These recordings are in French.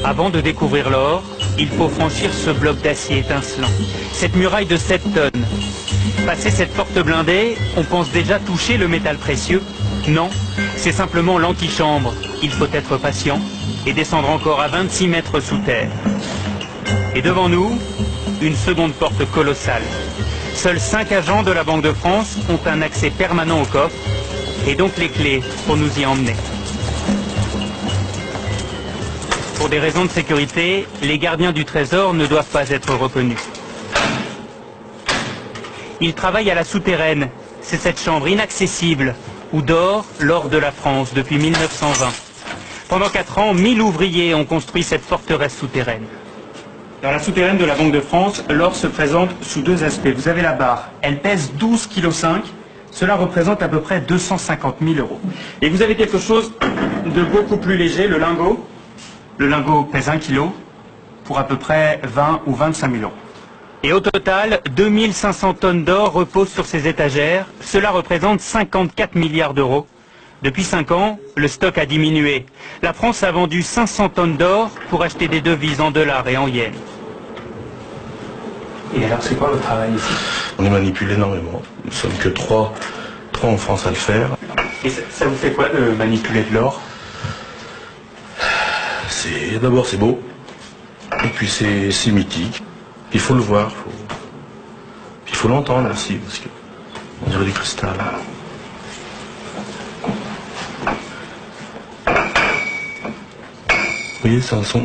Avant de découvrir l'or, il faut franchir ce bloc d'acier étincelant, cette muraille de 7 tonnes. Passer cette porte blindée, on pense déjà toucher le métal précieux. Non, c'est simplement l'antichambre. Il faut être patient et descendre encore à 26 mètres sous terre. Et devant nous, une seconde porte colossale. Seuls 5 agents de la Banque de France ont un accès permanent au coffre et donc les clés pour nous y emmener. Pour des raisons de sécurité, les gardiens du trésor ne doivent pas être reconnus. Ils travaillent à la souterraine. C'est cette chambre inaccessible où dort l'or de la France depuis 1920. Pendant 4 ans, 1000 ouvriers ont construit cette forteresse souterraine. Dans la souterraine de la Banque de France, l'or se présente sous 2 aspects. Vous avez la barre, elle pèse 12,5 kg. Cela représente à peu près 250 000 €. Et vous avez quelque chose de beaucoup plus léger, le lingot. Le lingot pèse 1 kg pour à peu près 20 ou 25 000 €. Et au total, 2500 tonnes d'or reposent sur ces étagères. Cela représente 54 milliards d'euros. Depuis 5 ans, le stock a diminué. La France a vendu 500 tonnes d'or pour acheter des devises en dollars et en yens. Et alors, c'est quoi votre travail ici? On les manipule énormément. Nous sommes que 3 en France à le faire. Et ça vous fait quoi de manipuler de l'or? D'abord c'est beau, et puis c'est mythique. Il faut le voir, puis il faut l'entendre aussi, parce qu'on dirait du cristal. Vous voyez, c'est un son.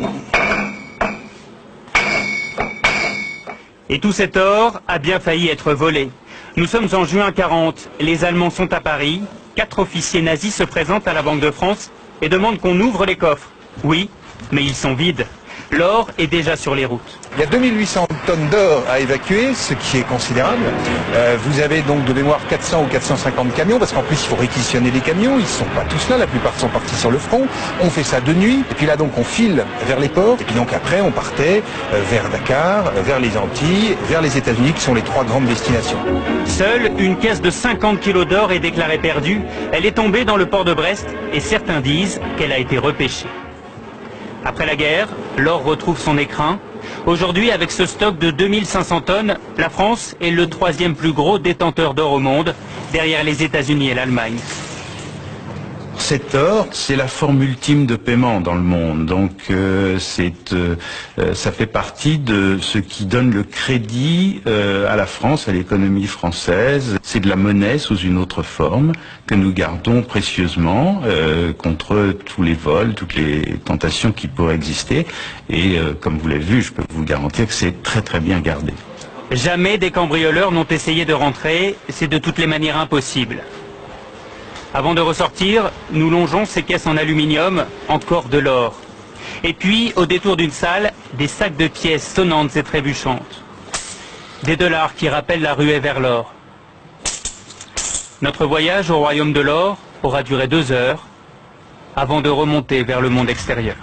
Et tout cet or a bien failli être volé. Nous sommes en juin 40, les Allemands sont à Paris, 4 officiers nazis se présentent à la Banque de France et demandent qu'on ouvre les coffres. Oui, mais ils sont vides. L'or est déjà sur les routes. Il y a 2800 tonnes d'or à évacuer, ce qui est considérable. Vous avez donc de mémoire 400 ou 450 camions, parce qu'en plus il faut réquisitionner les camions, ils ne sont pas tous là, la plupart sont partis sur le front. On fait ça de nuit, et puis là donc on file vers les ports, et puis donc après on partait vers Dakar, vers les Antilles, vers les États-Unis, qui sont les 3 grandes destinations. Seule une caisse de 50 kg d'or est déclarée perdue. Elle est tombée dans le port de Brest, et certains disent qu'elle a été repêchée. Après la guerre, l'or retrouve son écrin. Aujourd'hui, avec ce stock de 2500 tonnes, la France est le 3e plus gros détenteur d'or au monde, derrière les États-Unis et l'Allemagne. Cet or, c'est la forme ultime de paiement dans le monde. Donc, ça fait partie de ce qui donne le crédit à la France, à l'économie française. C'est de la monnaie sous une autre forme que nous gardons précieusement contre tous les vols, toutes les tentations qui pourraient exister. Et comme vous l'avez vu, je peux vous garantir que c'est très très bien gardé. Jamais des cambrioleurs n'ont essayé de rentrer. C'est de toutes les manières impossible. Avant de ressortir, nous longeons ces caisses en aluminium, encore de l'or. Et puis, au détour d'une salle, des sacs de pièces sonnantes et trébuchantes. Des dollars qui rappellent la ruée vers l'or. Notre voyage au royaume de l'or aura duré 2 heures, avant de remonter vers le monde extérieur.